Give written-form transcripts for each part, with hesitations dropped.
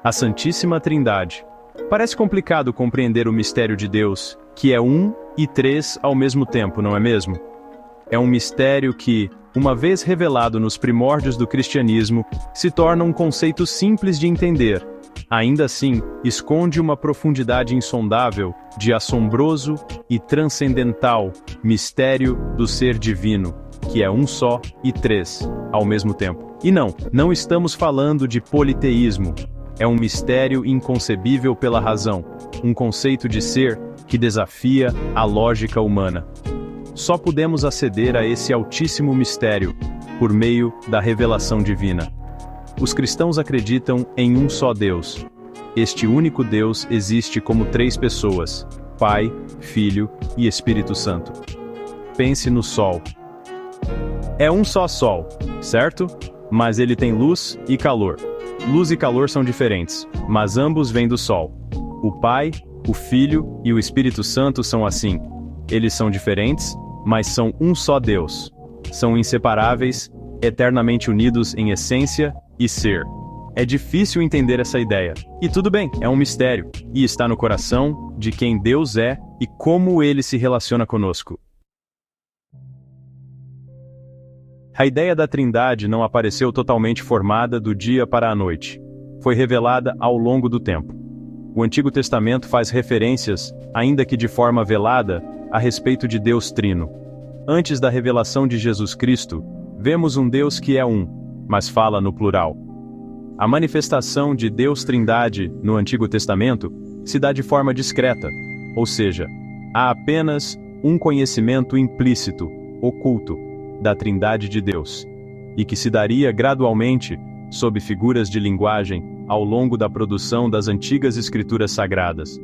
A Santíssima Trindade. Parece complicado compreender o mistério de Deus, que é um e três ao mesmo tempo, não é mesmo? É um mistério que, uma vez revelado nos primórdios do cristianismo, se torna um conceito simples de entender. Ainda assim, esconde uma profundidade insondável de assombroso e transcendental mistério do ser divino, que é um só e três ao mesmo tempo. E não estamos falando de politeísmo. É um mistério inconcebível pela razão, um conceito de ser que desafia a lógica humana. Só podemos aceder a esse altíssimo mistério por meio da revelação divina. Os cristãos acreditam em um só Deus. Este único Deus existe como três pessoas: Pai, Filho e Espírito Santo. Pense no Sol. É um só Sol, certo? Mas ele tem luz e calor. Luz e calor são diferentes, mas ambos vêm do Sol. O Pai, o Filho e o Espírito Santo são assim. Eles são diferentes, mas são um só Deus. São inseparáveis, eternamente unidos em essência e ser. É difícil entender essa ideia. E tudo bem, é um mistério, e está no coração de quem Deus é e como ele se relaciona conosco. A ideia da Trindade não apareceu totalmente formada do dia para a noite. Foi revelada ao longo do tempo. O Antigo Testamento faz referências, ainda que de forma velada, a respeito de Deus Trino. Antes da revelação de Jesus Cristo, vemos um Deus que é um, mas fala no plural. A manifestação de Deus Trindade no Antigo Testamento se dá de forma discreta, ou seja, há apenas um conhecimento implícito, oculto, da Trindade de Deus, e que se daria gradualmente, sob figuras de linguagem, ao longo da produção das antigas Escrituras Sagradas.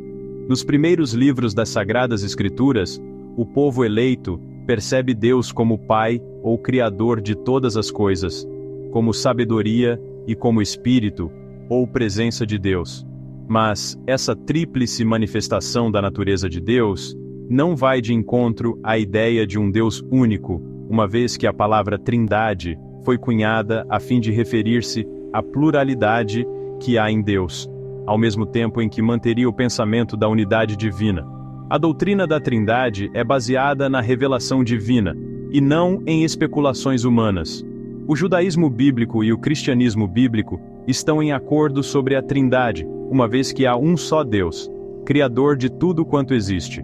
Nos primeiros livros das Sagradas Escrituras, o povo eleito percebe Deus como Pai ou Criador de todas as coisas, como sabedoria e como Espírito, ou presença de Deus. Mas essa tríplice manifestação da natureza de Deus não vai de encontro à ideia de um Deus único, uma vez que a palavra Trindade foi cunhada a fim de referir-se à pluralidade que há em Deus, ao mesmo tempo em que manteria o pensamento da unidade divina. A doutrina da Trindade é baseada na revelação divina, e não em especulações humanas. O judaísmo bíblico e o cristianismo bíblico estão em acordo sobre a Trindade, uma vez que há um só Deus, Criador de tudo quanto existe.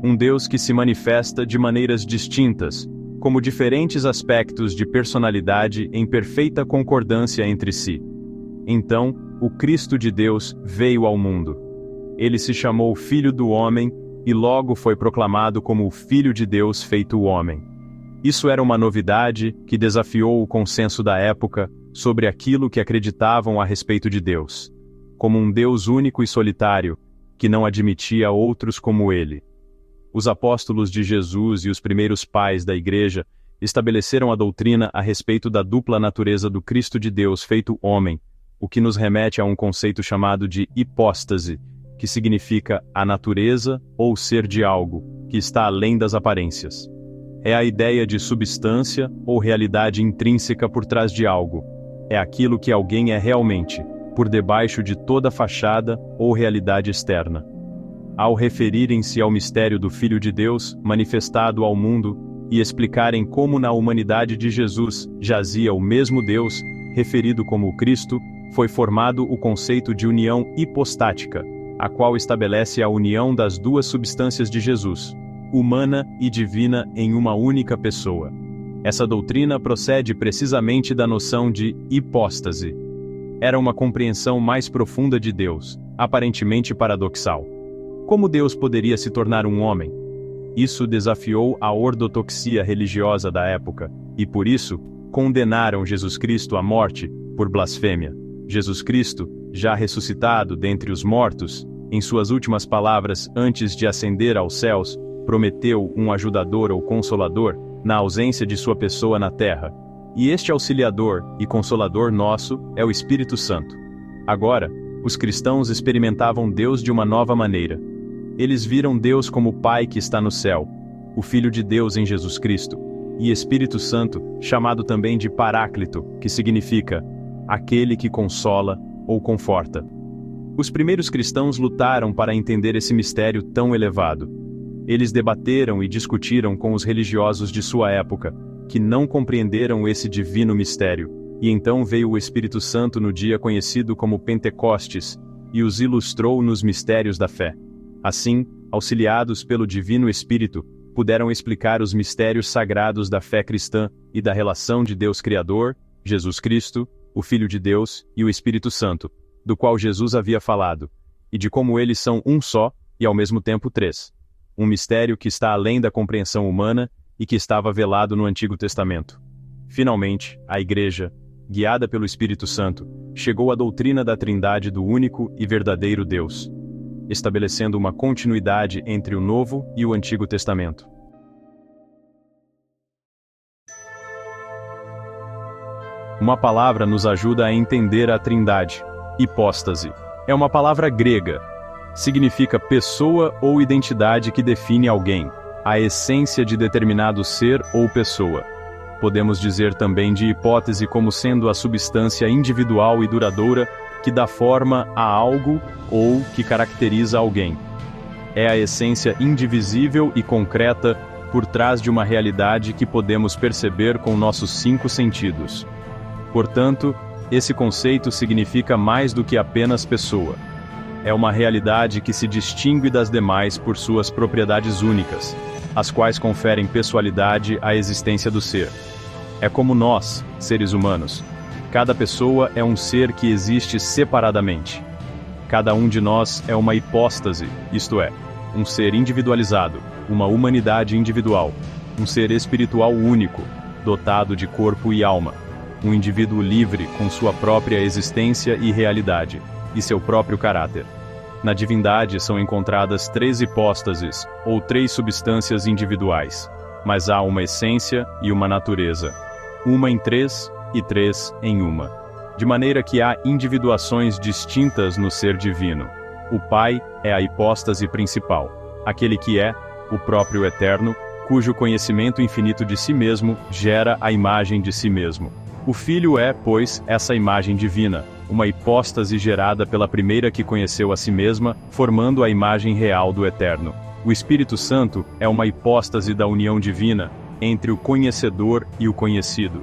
Um Deus que se manifesta de maneiras distintas, como diferentes aspectos de personalidade em perfeita concordância entre si. Então, o Cristo de Deus veio ao mundo. Ele se chamou Filho do Homem e logo foi proclamado como o Filho de Deus feito homem. Isso era uma novidade que desafiou o consenso da época sobre aquilo que acreditavam a respeito de Deus, como um Deus único e solitário, que não admitia outros como ele. Os apóstolos de Jesus e os primeiros pais da Igreja estabeleceram a doutrina a respeito da dupla natureza do Cristo de Deus feito homem, o que nos remete a um conceito chamado de hipóstase, que significa a natureza ou ser de algo, que está além das aparências. É a ideia de substância ou realidade intrínseca por trás de algo. É aquilo que alguém é realmente, por debaixo de toda fachada ou realidade externa. Ao referirem-se ao mistério do Filho de Deus, manifestado ao mundo, e explicarem como na humanidade de Jesus jazia o mesmo Deus, referido como o Cristo, foi formado o conceito de união hipostática, a qual estabelece a união das duas substâncias de Jesus, humana e divina em uma única pessoa. Essa doutrina procede precisamente da noção de hipóstase. Era uma compreensão mais profunda de Deus, aparentemente paradoxal. Como Deus poderia se tornar um homem? Isso desafiou a ortodoxia religiosa da época, e por isso, condenaram Jesus Cristo à morte por blasfêmia. Jesus Cristo, já ressuscitado dentre os mortos, em suas últimas palavras antes de ascender aos céus, prometeu um ajudador ou consolador na ausência de sua pessoa na terra. E este auxiliador e consolador nosso é o Espírito Santo. Agora, os cristãos experimentavam Deus de uma nova maneira. Eles viram Deus como Pai que está no céu, o Filho de Deus em Jesus Cristo, e Espírito Santo, chamado também de Paráclito, que significa aquele que consola ou conforta. Os primeiros cristãos lutaram para entender esse mistério tão elevado. Eles debateram e discutiram com os religiosos de sua época, que não compreenderam esse divino mistério, e então veio o Espírito Santo no dia conhecido como Pentecostes, e os ilustrou nos mistérios da fé. Assim, auxiliados pelo Divino Espírito, puderam explicar os mistérios sagrados da fé cristã e da relação de Deus Criador, Jesus Cristo, o Filho de Deus e o Espírito Santo, do qual Jesus havia falado, e de como eles são um só e ao mesmo tempo três. Um mistério que está além da compreensão humana e que estava velado no Antigo Testamento. Finalmente, a Igreja, guiada pelo Espírito Santo, chegou à doutrina da Trindade do único e verdadeiro Deus, estabelecendo uma continuidade entre o Novo e o Antigo Testamento. Uma palavra nos ajuda a entender a Trindade. Hipóstase. É uma palavra grega. Significa pessoa ou identidade que define alguém, a essência de determinado ser ou pessoa. Podemos dizer também de hipótese como sendo a substância individual e duradoura que dá forma a algo ou que caracteriza alguém. É a essência indivisível e concreta por trás de uma realidade que podemos perceber com nossos 5 sentidos. Portanto, esse conceito significa mais do que apenas pessoa. É uma realidade que se distingue das demais por suas propriedades únicas, as quais conferem pessoalidade à existência do ser. É como nós, seres humanos. Cada pessoa é um ser que existe separadamente. Cada um de nós é uma hipóstase, isto é, um ser individualizado, uma humanidade individual, um ser espiritual único, dotado de corpo e alma, um indivíduo livre com sua própria existência e realidade, e seu próprio caráter. Na divindade são encontradas 3 hipóstases, ou 3 substâncias individuais, mas há uma essência e uma natureza, uma em 3 e 3 em uma, de maneira que há individuações distintas no ser divino. O Pai é a hipóstase principal, aquele que é o próprio Eterno, cujo conhecimento infinito de si mesmo gera a imagem de si mesmo. O Filho é, pois, essa imagem divina, uma hipóstase gerada pela primeira que conheceu a si mesma, formando a imagem real do Eterno. O Espírito Santo é uma hipóstase da união divina entre o conhecedor e o conhecido.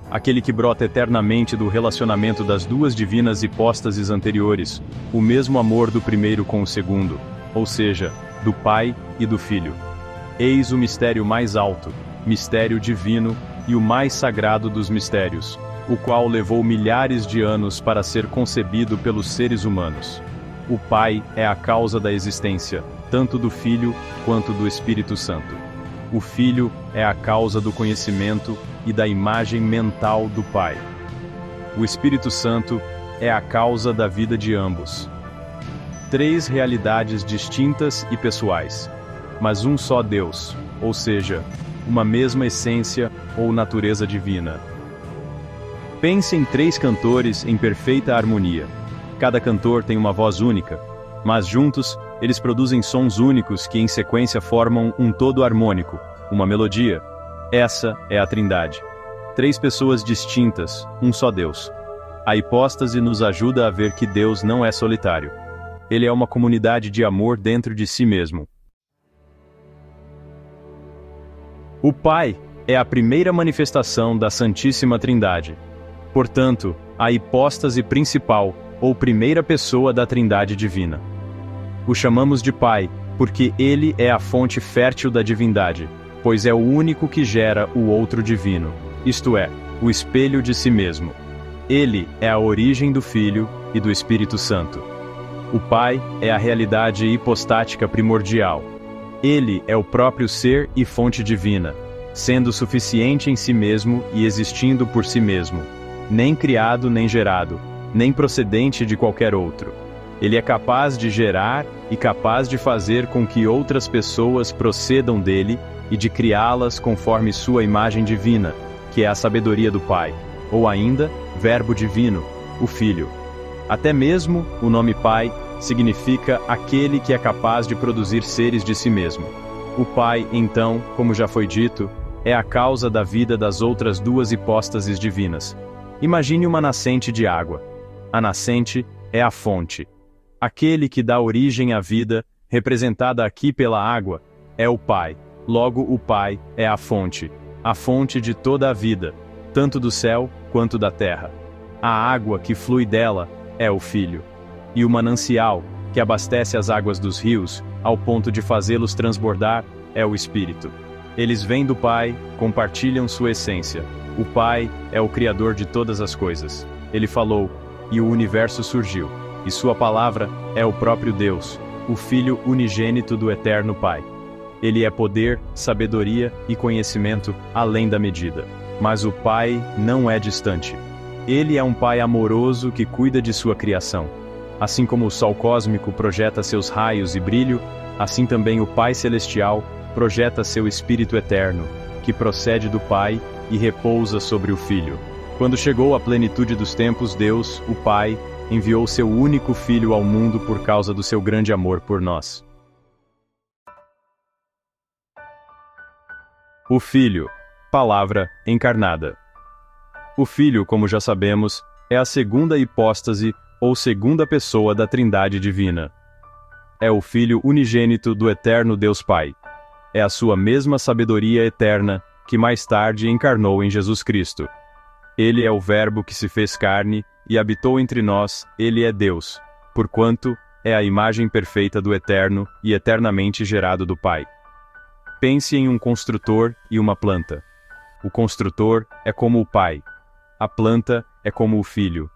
Aquele que brota eternamente do relacionamento das 2 divinas hipóstases anteriores, o mesmo amor do primeiro com o segundo, ou seja, do Pai e do Filho. Eis o mistério mais alto, mistério divino e o mais sagrado dos mistérios, o qual levou milhares de anos para ser concebido pelos seres humanos. O Pai é a causa da existência, tanto do Filho quanto do Espírito Santo. O Filho é a causa do conhecimento e da imagem mental do Pai. O Espírito Santo é a causa da vida de ambos. 3 realidades distintas e pessoais, mas um só Deus, ou seja, uma mesma essência ou natureza divina. Pense em 3 cantores em perfeita harmonia. Cada cantor tem uma voz única, mas juntos, eles produzem sons únicos que em sequência formam um todo harmônico, uma melodia. Essa é a Trindade. 3 pessoas distintas, um só Deus. A hipóstase nos ajuda a ver que Deus não é solitário. Ele é uma comunidade de amor dentro de si mesmo. O Pai é a primeira manifestação da Santíssima Trindade. Portanto, a hipóstase principal, ou primeira pessoa da Trindade divina. O chamamos de Pai, porque ele é a fonte fértil da divindade, pois é o único que gera o outro divino, isto é, o espelho de si mesmo. Ele é a origem do Filho e do Espírito Santo. O Pai é a realidade hipostática primordial. Ele é o próprio ser e fonte divina, sendo suficiente em si mesmo e existindo por si mesmo, nem criado nem gerado, nem procedente de qualquer outro. Ele é capaz de gerar e capaz de fazer com que outras pessoas procedam dele e de criá-las conforme sua imagem divina, que é a sabedoria do Pai, ou ainda, Verbo divino, o Filho. Até mesmo o nome Pai significa aquele que é capaz de produzir seres de si mesmo. O Pai, então, como já foi dito, é a causa da vida das outras 2 hipóstases divinas. Imagine uma nascente de água. A nascente é a fonte. Aquele que dá origem à vida, representada aqui pela água, é o Pai. Logo, o Pai é a fonte de toda a vida, tanto do céu quanto da terra. A água que flui dela é o Filho. E o manancial, que abastece as águas dos rios, ao ponto de fazê-los transbordar, é o Espírito. Eles vêm do Pai, compartilham sua essência. O Pai é o Criador de todas as coisas. Ele falou, e o universo surgiu. E sua palavra é o próprio Deus, o Filho unigênito do Eterno Pai. Ele é poder, sabedoria e conhecimento além da medida. Mas o Pai não é distante. Ele é um Pai amoroso que cuida de sua criação. Assim como o Sol cósmico projeta seus raios e brilho, assim também o Pai celestial projeta seu Espírito eterno, que procede do Pai e repousa sobre o Filho. Quando chegou a plenitude dos tempos, Deus, o Pai, enviou seu único Filho ao mundo por causa do seu grande amor por nós. O Filho, palavra encarnada. O Filho, como já sabemos, é a segunda hipóstase ou segunda pessoa da Trindade Divina. É o Filho unigênito do eterno Deus Pai. É a sua mesma sabedoria eterna que mais tarde encarnou em Jesus Cristo. Ele é o Verbo que se fez carne e habitou entre nós, ele é Deus, porquanto é a imagem perfeita do Eterno e eternamente gerado do Pai. Pense em um construtor e uma planta. O construtor é como o Pai. A planta é como o Filho.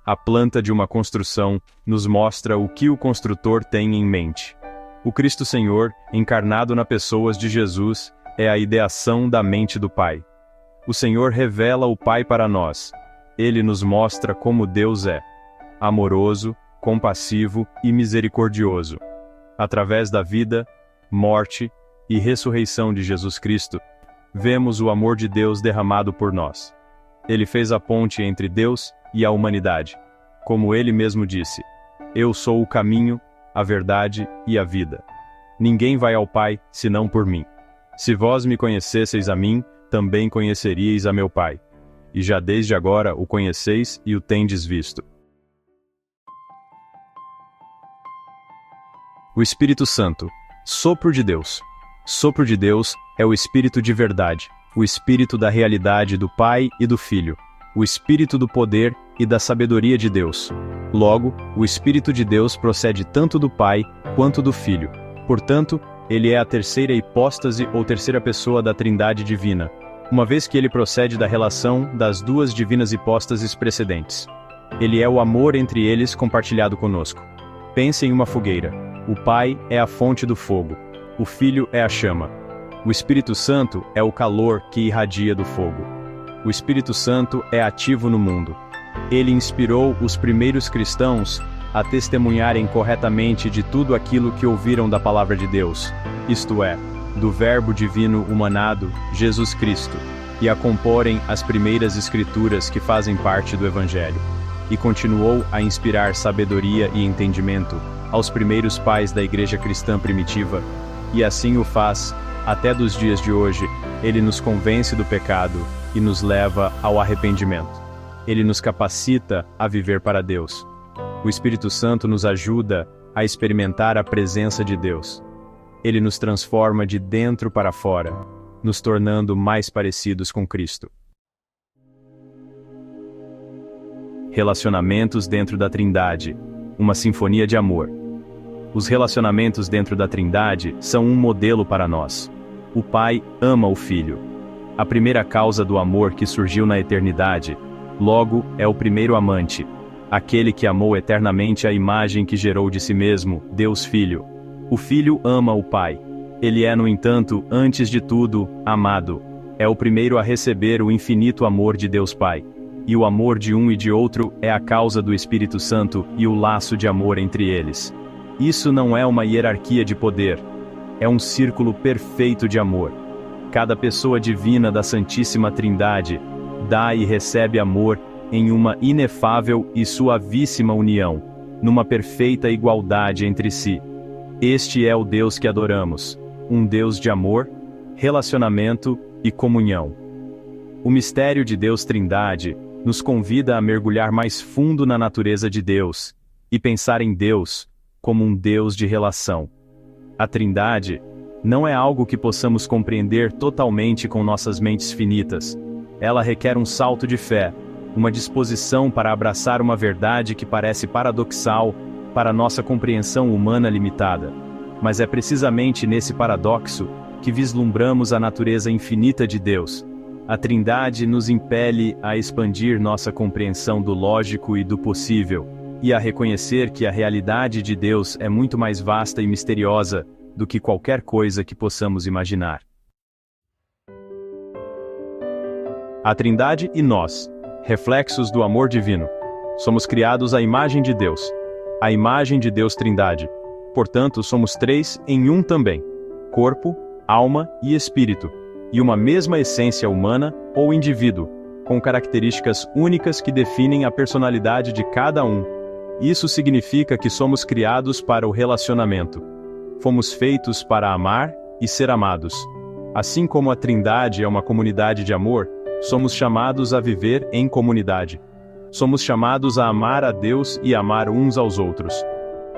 A planta de uma construção nos mostra o que o construtor tem em mente. O Cristo Senhor, encarnado na pessoas de Jesus, é a ideação da mente do Pai. O Senhor revela o Pai para nós. Ele nos mostra como Deus é, amoroso, compassivo e misericordioso. Através da vida, morte e ressurreição de Jesus Cristo, vemos o amor de Deus derramado por nós. Ele fez a ponte entre Deus e a humanidade. Como ele mesmo disse, eu sou o caminho, a verdade e a vida. Ninguém vai ao Pai, senão por mim. Se vós me conhecesseis a mim, também conheceríeis a meu Pai. E já desde agora o conheceis e o tendes visto. O Espírito Santo, sopro de Deus. Sopro de Deus é o Espírito de verdade, o Espírito da realidade do Pai e do Filho, o Espírito do poder e da sabedoria de Deus. Logo, o Espírito de Deus procede tanto do Pai quanto do Filho. Portanto, ele é a terceira hipóstase ou terceira pessoa da Trindade Divina, uma vez que ele procede da relação das duas divinas hipóstases precedentes. Ele é o amor entre eles compartilhado conosco. Pense em uma fogueira. O Pai é a fonte do fogo. O Filho é a chama. O Espírito Santo é o calor que irradia do fogo. O Espírito Santo é ativo no mundo. Ele inspirou os primeiros cristãos a testemunharem corretamente de tudo aquilo que ouviram da palavra de Deus, isto é, do Verbo divino humanado, Jesus Cristo, e a comporem as primeiras escrituras que fazem parte do Evangelho. E continuou a inspirar sabedoria e entendimento aos primeiros pais da igreja cristã primitiva, e assim o faz, até dos dias de hoje. Ele nos convence do pecado e nos leva ao arrependimento. Ele nos capacita a viver para Deus. O Espírito Santo nos ajuda a experimentar a presença de Deus. Ele nos transforma de dentro para fora, nos tornando mais parecidos com Cristo. Relacionamentos dentro da Trindade, uma sinfonia de amor. Os relacionamentos dentro da Trindade são um modelo para nós. O Pai ama o Filho. A primeira causa do amor que surgiu na eternidade, logo, é o primeiro amante, aquele que amou eternamente a imagem que gerou de si mesmo, Deus Filho. O Filho ama o Pai. Ele é, no entanto, antes de tudo, amado. É o primeiro a receber o infinito amor de Deus Pai. E o amor de um e de outro é a causa do Espírito Santo e o laço de amor entre eles. Isso não é uma hierarquia de poder. É um círculo perfeito de amor. Cada pessoa divina da Santíssima Trindade dá e recebe amor em uma inefável e suavíssima união, numa perfeita igualdade entre si. Este é o Deus que adoramos, um Deus de amor, relacionamento e comunhão. O mistério de Deus Trindade nos convida a mergulhar mais fundo na natureza de Deus, e pensar em Deus como um Deus de relação. A Trindade não é algo que possamos compreender totalmente com nossas mentes finitas. Ela requer um salto de fé, uma disposição para abraçar uma verdade que parece paradoxal para nossa compreensão humana limitada. Mas é precisamente nesse paradoxo que vislumbramos a natureza infinita de Deus. A Trindade nos impele a expandir nossa compreensão do lógico e do possível, e a reconhecer que a realidade de Deus é muito mais vasta e misteriosa do que qualquer coisa que possamos imaginar. A Trindade e nós, reflexos do amor divino. Somos criados à imagem de Deus. A imagem de Deus Trindade. Portanto, somos três em um também: corpo, alma e espírito, e uma mesma essência humana ou indivíduo, com características únicas que definem a personalidade de cada um. Isso significa que somos criados para o relacionamento. Fomos feitos para amar e ser amados. Assim como a Trindade é uma comunidade de amor, somos chamados a viver em comunidade. Somos chamados a amar a Deus e amar uns aos outros.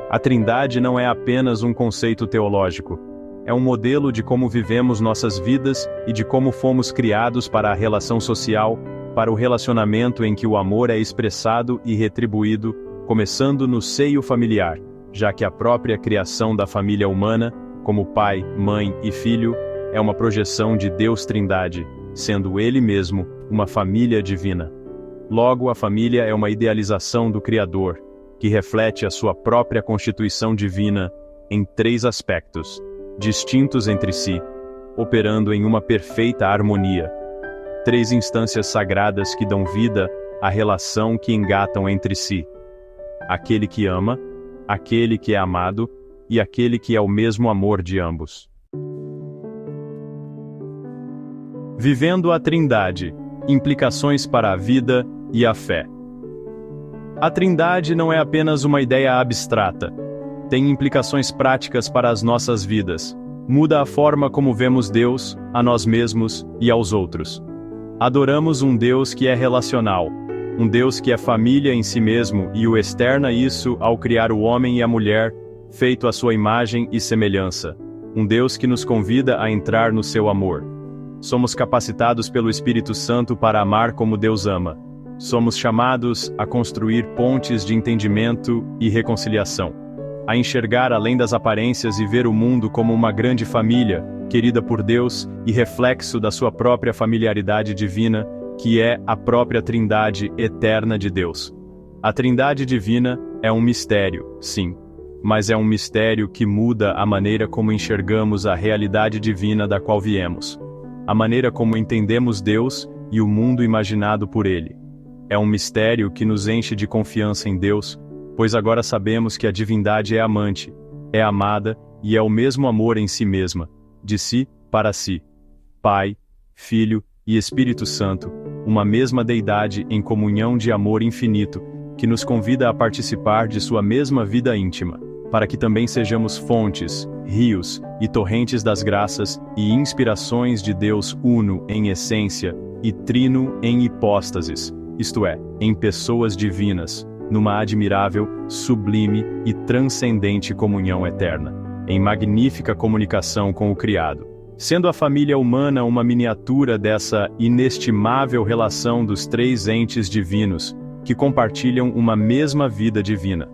A Trindade não é apenas um conceito teológico. É um modelo de como vivemos nossas vidas e de como fomos criados para a relação social, para o relacionamento em que o amor é expressado e retribuído, começando no seio familiar, já que a própria criação da família humana, como pai, mãe e filho, é uma projeção de Deus Trindade, sendo Ele mesmo uma família divina. Logo, a família é uma idealização do Criador, que reflete a sua própria constituição divina em três aspectos, distintos entre si, operando em uma perfeita harmonia. Três instâncias sagradas que dão vida à relação que engatam entre si: aquele que ama, aquele que é amado e aquele que é o mesmo amor de ambos. Vivendo a Trindade, implicações para a vida e a fé. A Trindade não é apenas uma ideia abstrata. Tem implicações práticas para as nossas vidas. Muda a forma como vemos Deus, a nós mesmos e aos outros. Adoramos um Deus que é relacional, um Deus que é família em si mesmo e o externa isso ao criar o homem e a mulher, feito à sua imagem e semelhança. Um Deus que nos convida a entrar no seu amor. Somos capacitados pelo Espírito Santo para amar como Deus ama. Somos chamados a construir pontes de entendimento e reconciliação. A enxergar além das aparências e ver o mundo como uma grande família, querida por Deus e reflexo da sua própria familiaridade divina, que é a própria Trindade eterna de Deus. A Trindade divina é um mistério, sim, mas é um mistério que muda a maneira como enxergamos a realidade divina da qual viemos, a maneira como entendemos Deus e o mundo imaginado por Ele. É um mistério que nos enche de confiança em Deus, pois agora sabemos que a divindade é amante, é amada e é o mesmo amor em si mesma, de si para si. Pai, Filho e Espírito Santo, uma mesma deidade em comunhão de amor infinito, que nos convida a participar de sua mesma vida íntima, para que também sejamos fontes, rios e torrentes das graças e inspirações de Deus uno em essência e trino em hipóstases, isto é, em pessoas divinas, numa admirável, sublime e transcendente comunhão eterna, em magnífica comunicação com o Criado. Sendo a família humana uma miniatura dessa inestimável relação dos três entes divinos, que compartilham uma mesma vida divina.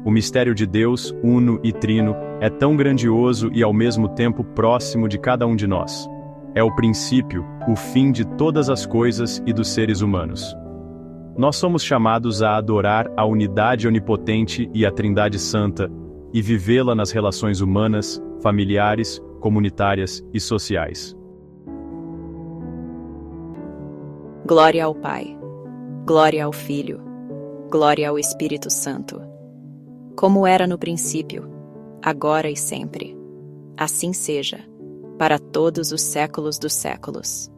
O mistério de Deus, uno e trino, é tão grandioso e ao mesmo tempo próximo de cada um de nós. É o princípio, o fim de todas as coisas e dos seres humanos. Nós somos chamados a adorar a unidade onipotente e a Trindade Santa, e vivê-la nas relações humanas, familiares, comunitárias e sociais. Glória ao Pai, glória ao Filho, glória ao Espírito Santo, como era no princípio, agora e sempre. Assim seja, para todos os séculos dos séculos.